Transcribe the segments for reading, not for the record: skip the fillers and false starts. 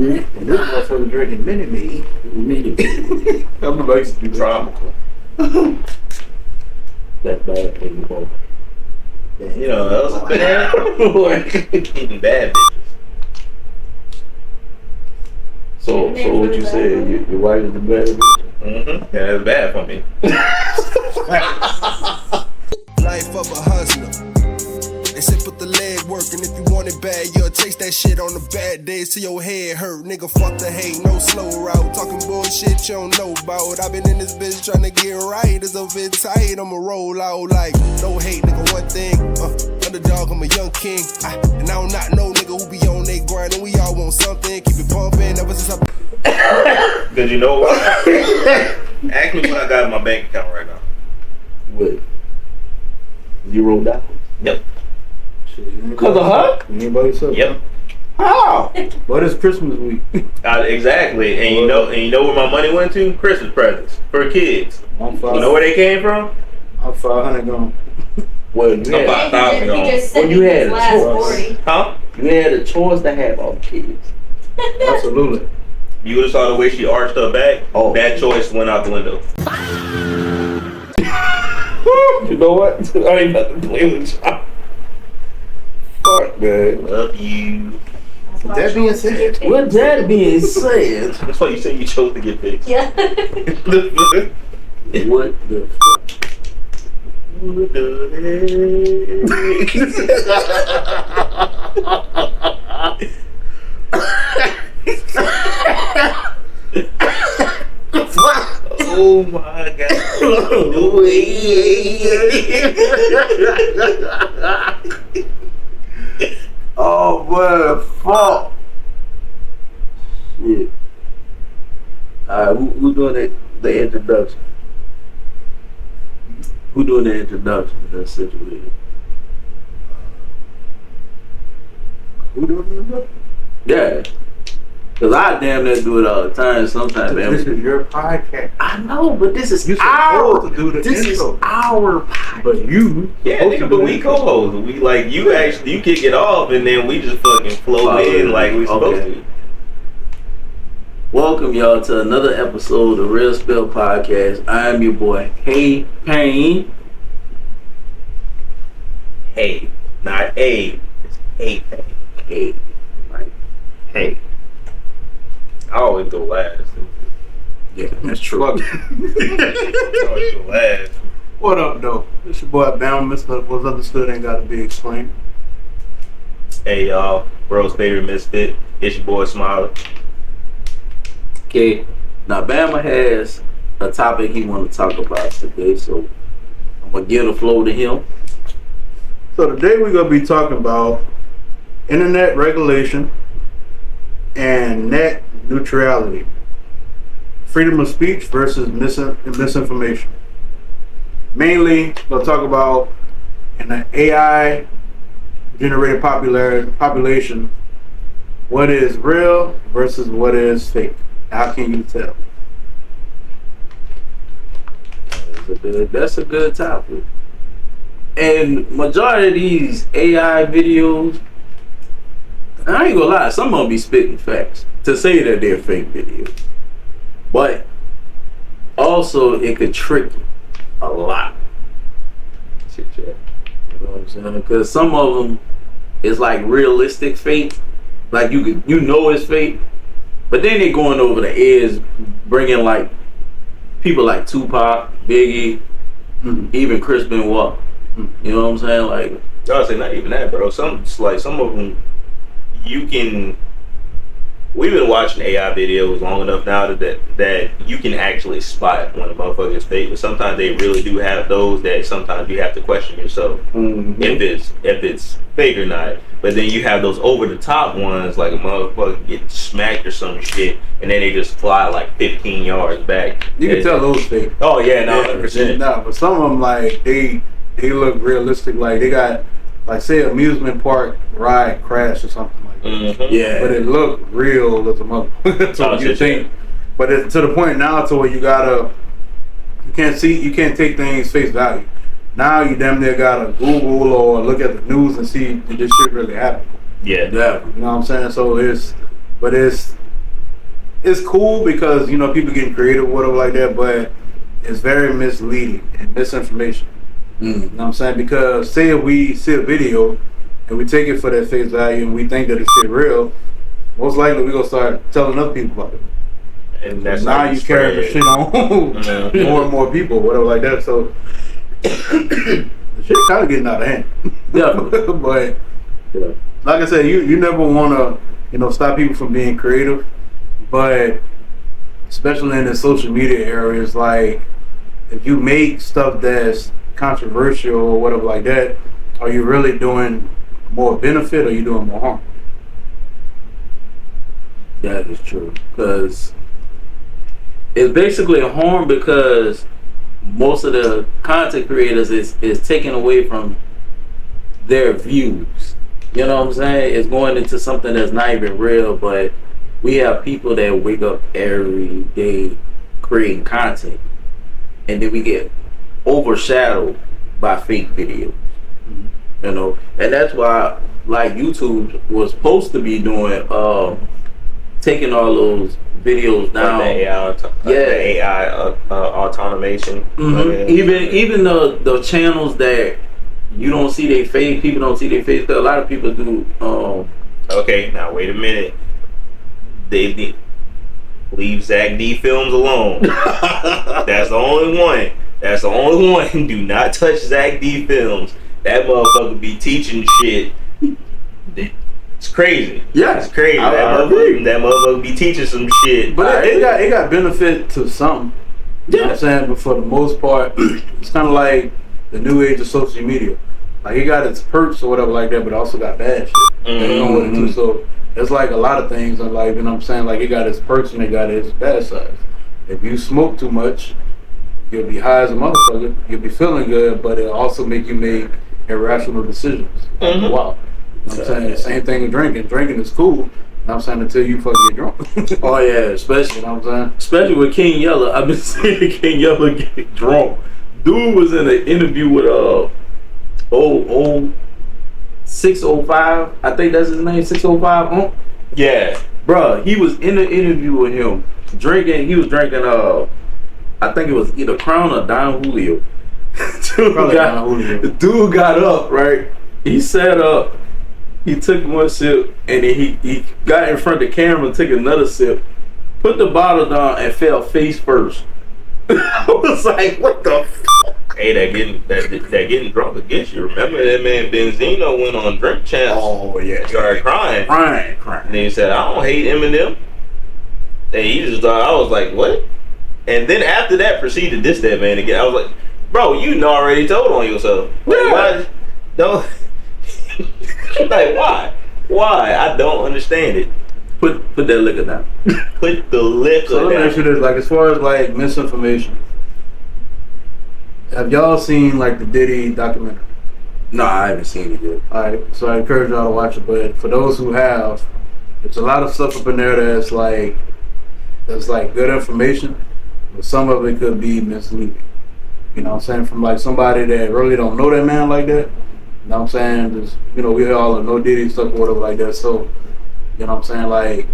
And this motherfucker drinking Minute Me. I'm like to do tropical. That's bad for you both. You know, that was bad. Even bad bitches. So what you said? Your wife is the bad bitch? Yeah, that's bad for me. Life of a hustler. They say put the leg work, and if you want it bad, you'll taste that shit on the bad days till your head hurt. Nigga, fuck the hate, no slow route. Talking bullshit you don't know about. I've been in this bitch trying to get right. It's a bit tight, I'ma roll out like no hate, nigga. One thing, underdog, I'm a young king. And I don't not know nigga who be on they grind, and we all want something. Keep it pumping ever since I. Cause you know what? Ask me what I got in my bank account right now. What? $0? Yep. Cause of her? Anybody said? Yep. How? But it's Christmas week. Exactly. And you know where my money went to? Christmas presents for kids. I'm You know where they came from? I'm 500 gone. Well, you had, About 1,000 He just When said you he had was a last choice. 40. Huh? you had a choice to have all the kids. Absolutely. You would have saw the way she arched her back. Oh. That choice went out the window. You know what? I ain't about to play with y'all. Fuck, man. Love you. That being said, With that being said, That's why you say you chose to get fixed. Yeah. what the fuck? Oh my god. Oh man, fuck. Shit. Alright, who doing the introduction? Who doing the introduction in that situation? who doing the introduction? Yeah. Cause I damn near do it all the time sometimes, man. This is your podcast. I know, but this is You're our supposed to do the this intro. is our podcast. But you, Yeah, nigga, but we co-host. We like you actually you kick it off and then we just fucking flow in like we supposed to. Welcome y'all to another episode of the Real Spell Podcast. I'm your boy, Hey Payne. Hey, not A. It's hey. Hey, right? Hey. I always go last. Yeah, that's true. I always go last. what up, though? It's your boy Bam. Mr. What's understood ain't got to be explained. Hey y'all, world's favorite misfit. It's your boy Smiley. Okay, now Bama has a topic he want to talk about today, so I'm gonna give the flow to him. So today we're gonna be talking about internet regulation and net neutrality, freedom of speech versus misinformation. Mainly, we'll talk about in the AI generated population, what is real versus what is fake. How can you tell? That's a good topic. And majority of these AI videos, I ain't gonna lie, some of them be spitting facts to say that they're fake videos. But also it could trick you a lot. You know what I'm saying? Because some of them is like realistic fake, like you know it's fake, but then they going over the edge, bringing like people like Tupac, Biggie, even Chris Benoit. You know what I'm saying? Like, I'll say not even that, bro. Some of them you can. We've been watching AI videos long enough now that you can actually spot when a motherfucker is fake. But sometimes they really do have those that sometimes you have to question yourself if it's fake or not. But then you have those over the top ones, like a motherfucker get smacked or some shit, and then they just fly like 15 yards back. You can tell those fake. Oh yeah, no, 100%. Nah, but some of them like they look realistic. Like they got like say amusement park ride crash or something like that. yeah. But it looked real as a motherfucker. So you think, but it's to the point now to where you can't take things face value. Now you damn near gotta Google or look at the news and see if this shit really happened. Yeah. Yeah. You know what I'm saying? So it's it's cool because people getting creative, whatever like that, but it's very misleading and misinformation. You know what I'm saying? Because say if we see a video and we take it for that face value and we think that it's shit real, most likely we're gonna start telling other people about it. And that's now how you carry the shit on more and more people, whatever like that. So the shit kind of getting out of hand. Yeah. But Yeah. like I said, you never want to stop people from being creative, but especially in the social media areas, like if you make stuff that's controversial or whatever like that, are you really doing more benefit or are you doing more harm? That is true. Because it's basically a harm because most of the content creators is taken away from their views. You know what I'm saying? It's going into something that's not even real, but we have people that wake up every day creating content, and then we get overshadowed by fake videos. And that's why, like, YouTube was supposed to be doing, taking all those videos down. The AI automation. Even the channels that you don't see their face, people don't see their face. Cause a lot of people do. Okay, now wait a minute. They need leave Zach D Films alone. That's the only one. That's the only one. Do not touch Zach D Films. That motherfucker be teaching shit. It's crazy. Yeah, it's crazy. I That agree. motherfucker be teaching some shit. But it got benefit to some. You know what I'm saying? But for the most part, it's kind of like the new age of social media. Like, it got its perks or whatever like that, but it also got bad shit. That go with it too. So it's like a lot of things in life, you know what I'm saying? Like, it got its perks and it got its bad sides. If you smoke too much, you'll be high as a motherfucker. You'll be feeling good, but it'll also make you make irrational decisions. Wow. You know what I'm saying? Same thing with drinking. Drinking is cool. You know what I'm saying? Until you fucking get drunk. Oh yeah, especially You know what I'm saying? especially with King Yella. I've been seeing King Yella get drunk. Dude was in an interview with 605. I think that's his name, 605. Yeah. Bruh, he was in the interview with him drinking. He was drinking. I think it was either Crown or Don Julio. Probably Don Julio. The dude got up, right? He sat up. He took one sip and then he got in front of the camera and took another sip, put the bottle down and fell face first. I was like, what the fuck? Hey, that getting drunk against you. Remember that man Benzino went on Drink Champs. Oh yeah, Started crying. And then he said, I don't hate Eminem. And he just thought, I was like, what? And then after that proceeded to diss that man again. I was like, bro, you already told on yourself. Like, why? Don't like, why? Why? I don't understand it. Put that liquor down. Put the liquor So let me down. ask you this, like, as far as like misinformation, have y'all seen like the Diddy documentary? No, I haven't seen it yet. Alright, so I encourage y'all to watch it, but for those who have, there's a lot of stuff up in there that's like good information, but some of it could be misleading. You know what I'm saying? From like somebody that really don't know that man like that. You know what I'm saying? Just, we all know Diddy stuff or whatever like that. So, you know what I'm saying? Like,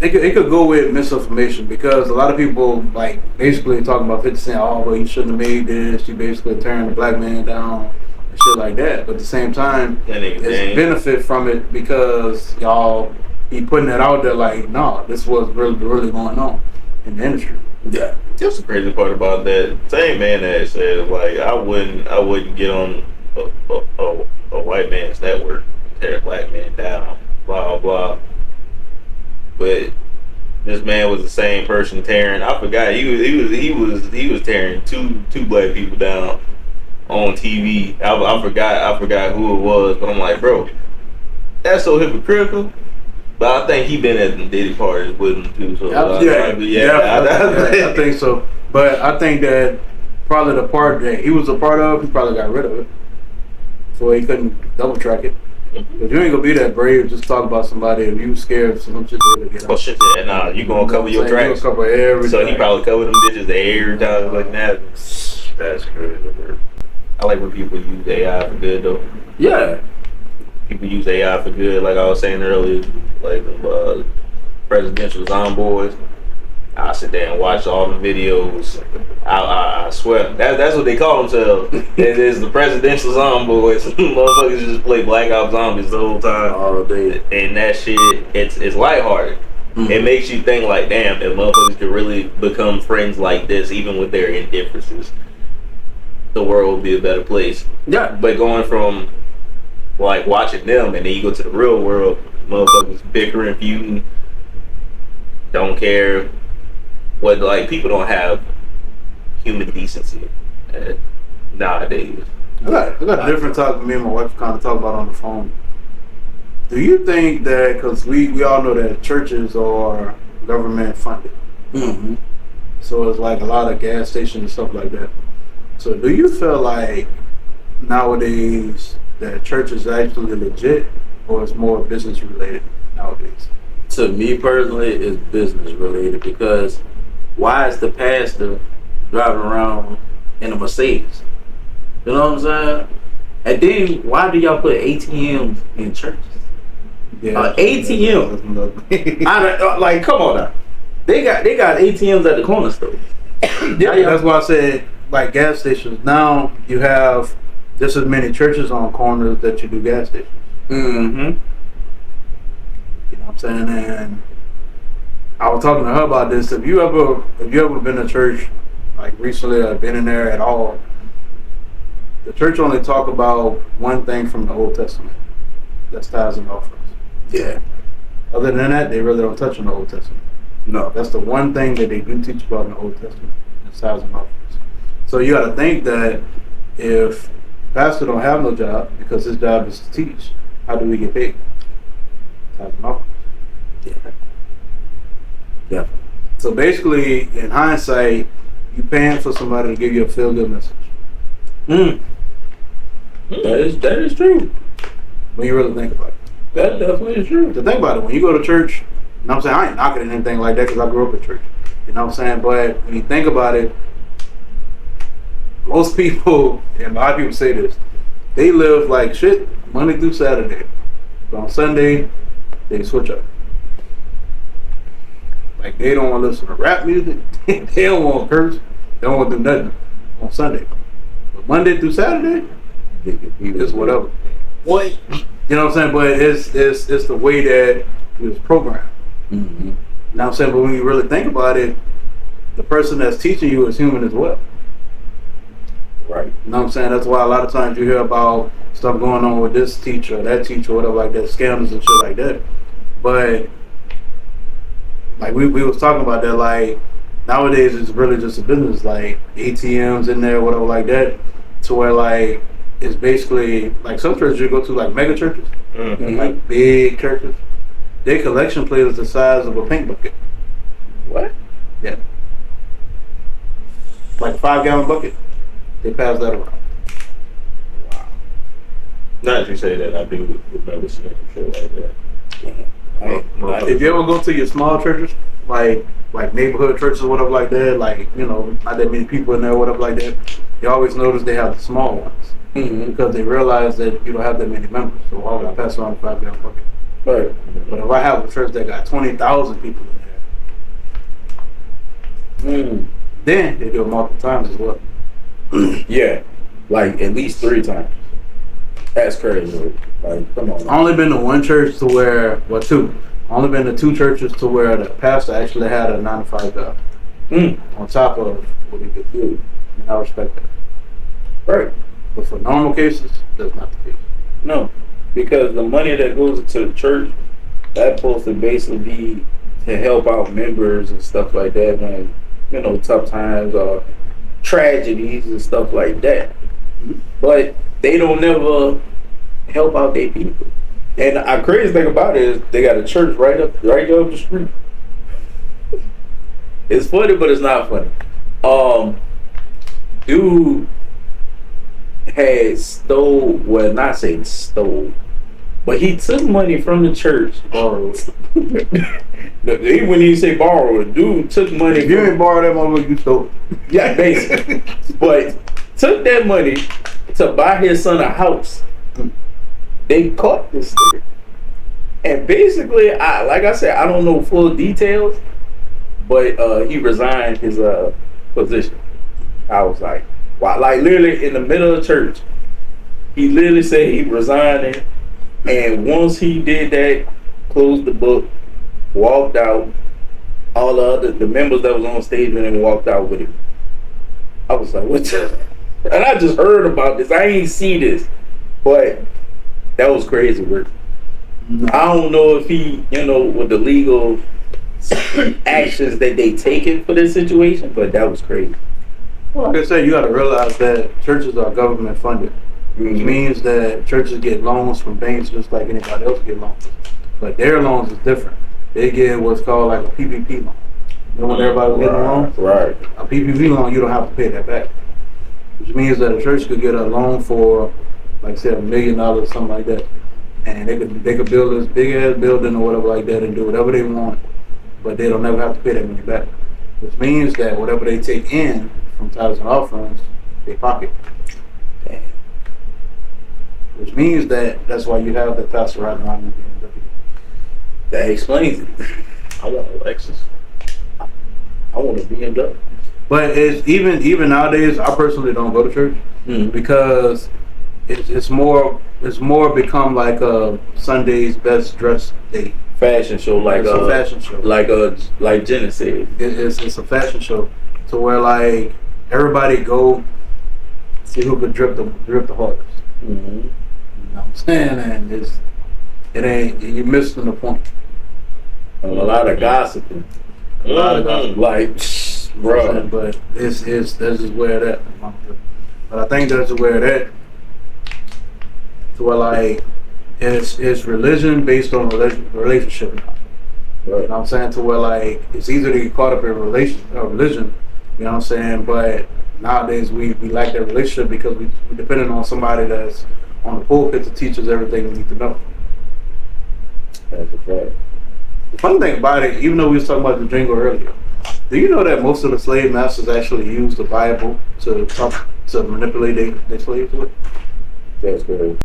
it could go with misinformation because a lot of people like basically talking about 50 Cent, oh, well, you shouldn't have made this. You basically tearing the black man down and shit like that. But at the same time, there's benefit from it because he putting it out there like, no, this was really going on in the industry. Yeah. That's the crazy part about that. Same man that said, like, I wouldn't get on a white man's network and tear a black man down, blah blah. But this man was the same person tearing. I forgot he was tearing two black people down on TV. I forgot who it was, but I'm like, bro, that's so hypocritical. But I think he been at the Diddy parties with him too. So I think so. But I think that probably the part that he was a part of, he probably got rid of it, so he couldn't double track it. If you ain't gonna be that brave, just talk about somebody. If you scared of some shit, really get out. Oh shit! Nah, you gonna cover your tracks. You gonna cover every. So he probably covered them bitches every time like that. That's crazy. I like when people use AI for good though. Yeah. People use AI for good, like I was saying earlier. Like presidential Zomboys. I sit there and watch all the videos. I swear that's what they call themselves. It is the presidential Zomboys. Motherfuckers just play Black Ops Zombies the whole time. All day. And that shit, it's lighthearted. Mm-hmm. It makes you think like, damn, if motherfuckers could really become friends like this, even with their indifferences, the world would be a better place. Yeah. But going from like watching them and then you go to the real world, motherfuckers bickering, feuding, don't care. What, like, people don't have human decency nowadays. I got a different topic me and my wife kind of talk about on the phone. Do you think that, because we all know that churches are government funded, Mm-hmm. so it's like a lot of gas stations and stuff like that. So do you feel like nowadays that church is actually legit, or it's more business related nowadays? To me personally, it's business related, because why is the pastor driving around in a Mercedes? You know what I'm saying? And then why do y'all put ATMs in churches? Yeah, ATM. Like, come on now. They got ATMs at the corner store. Yeah, that's why I said like gas stations. Now you have just as many churches on corners that you do gas stations. Mm-hmm. You know what I'm saying? And I was talking to her about this. If you ever been to church like recently or been in there at all, the church only talk about one thing from the Old Testament. That's tithes and offerings. Yeah. Other than that, they really don't touch on the Old Testament. No. That's the one thing that they do teach about in the Old Testament. That's tithes and offerings. So you got to think that if pastor don't have no job because his job is to teach, how do we get paid? Tithes and offerings. Yeah. Yeah. So basically, in hindsight, you paying for somebody to give you a feel-good message. Mm. That is true. When you really think about it. That definitely is true. To think about it, when you go to church, you know what I'm saying? I ain't knocking anything like that because I grew up in church. You know what I'm saying? But when you think about it, most people, and a lot of people say this, they live like shit Monday through Saturday. But on Sunday, they switch up. Like, they don't want to listen to rap music. They don't want to curse. They don't want to do nothing on Sunday. But Monday through Saturday, it's whatever. What? You know what I'm saying? But it's the way that it was programmed. Mm-hmm. You know what I'm saying? But when you really think about it, the person that's teaching you is human as well. Right. You know what I'm saying? That's why a lot of times you hear about stuff going on with this teacher, that teacher, whatever like that, scandals and shit like that. But like we was talking about that, like nowadays it's really just a business, like ATMs in there, whatever like that, to where like it's basically like some churches you go to, like mega churches, Mm-hmm. like big churches, their collection plate is the size of a paint bucket. What? Yeah. Like a 5-gallon bucket. They pass that around. Wow. Now that you say that, I do remember seeing shit like that. If you ever go to your small churches, like neighborhood churches or whatever like that, like, you know, not that many people in there or whatever like that, you always notice they have the small ones. Mm-hmm. Because they realize that you don't have that many members. So why would I pass around a 5-gallon bucket? Right. But if I have a church that got 20,000 people in there, Mm. then they do it multiple times as well. Yeah. Like at least 3 times. That's crazy. Like, come on. I only been to one church to where, well, 2. I only been to 2 churches to where the pastor actually had a 9-to-5 job on top of what he could do. And I respect that. Right. But for normal cases, that's not the case. No. Because the money that goes into the church, that's supposed to basically be to help out members and stuff like that when, you know, tough times or tragedies and stuff like that. But they don't never help out their people. And the crazy thing about it is they got a church right up the street. It's funny, but it's not funny. Dude had stole, well, not saying stole, but he took money from the church. Borrowed. When you say borrow, dude took money. If you ain't borrowed that motherfucker, you stole it. Yeah, basically. But took that money to buy his son a house. They caught this nigga. And basically, like I said, I don't know full details, but he resigned his position. I was like, wow, like literally in the middle of church, he literally said he resigned, and once he did that, closed the book, walked out. All the members that was on stage and then walked out with him. I was like, what the? And I just heard about this. I ain't see this, but that was crazy work. I don't know if he, with the legal actions that they taken for this situation, but that was crazy. Well, like I said, you got to realize that churches are government funded, which means that churches get loans from banks just like anybody else get loans. But their loans is different. They get what's called like a PPP loan. You know when everybody was getting a loan? Right. A PPP loan, you don't have to pay that back. Which means that a church could get a loan for, like I said, $1 million, something like that. And they could build this big ass building or whatever like that and do whatever they want, but they don't never have to pay that money back. Which means that whatever they take in from tithes and offerings, they pocket. Damn. Which means that that's why you have the pastor riding around in the BMW. That explains it. I want a Lexus. I want a BMW. But it's even nowadays, I personally don't go to church because it's more become like a Sunday's best dressed day. Fashion show, like It's a fashion show. like Jenna said. It's a fashion show to where like everybody go see who could drip the hardest. Mm-hmm. You know what I'm saying? And it ain't, you're missing the point. And a lot of gossiping. A lot of gossip. Like, bro. But that's just where it at. But I think that's where it at. To where like it's religion based on relationship now. You know what I'm saying? To where like it's easy to get caught up in religion. You know what I'm saying? But nowadays we lack that relationship because we're depending on somebody that's on the pulpit to teach us everything we need to know. That's a fact. The funny thing about it, even though we was talking about the jingle earlier, do you know that most of the slave masters actually used the Bible to manipulate their slaves with? That's crazy.